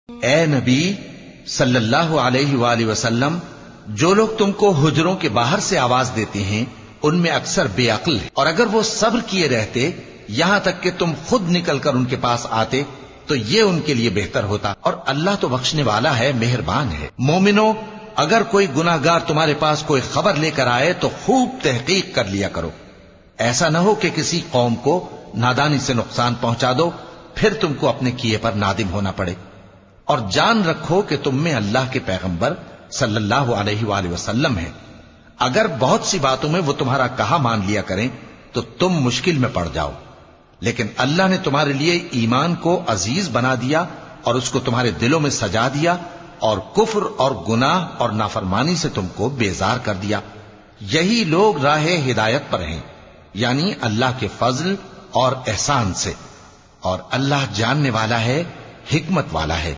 ए नबी सल्लल्लाहु अलैहि वसल्लम, जो लोग तुमको हुजरों के बाहर से आवाज देते हैं उनमें अक्सर बेअक्ल है, और अगर वो सब्र किए रहते यहां तक कि तुम खुद निकलकर उनके पास आते तो ये उनके लिए बेहतर होता, और अल्लाह तो बख्शने वाला है, मेहरबान है। मोमिनो, अगर कोई गुनाहगार तुम्हारे पास कोई खबर लेकर आए तो खूब तहकीक कर लिया करो। ऐसा न हो कि किसी कौम को नादानी से नुकसान पहुंचा दो, फिर तुमको अपने किए पर नादिम होना पड़े। और जान रखो कि तुम में अल्लाह के पैगंबर सल्लल्लाहु अलैहि वसल्लम है। अगर बहुत सी बातों में वो तुम्हारा कहा मान लिया करें तो तुम मुश्किल में पड़ जाओ, लेकिन अल्लाह ने तुम्हारे लिए ईमान को अजीज बना दिया और उसको तुम्हारे दिलों में सजा दिया, और कुफ्र और गुनाह और नाफरमानी से तुमको बेजार कर दिया। यही लोग राह हिदायत पर हैं, यानी अल्लाह के फजल और एहसान से, और अल्लाह जानने वाला है, हिकमत वाला है।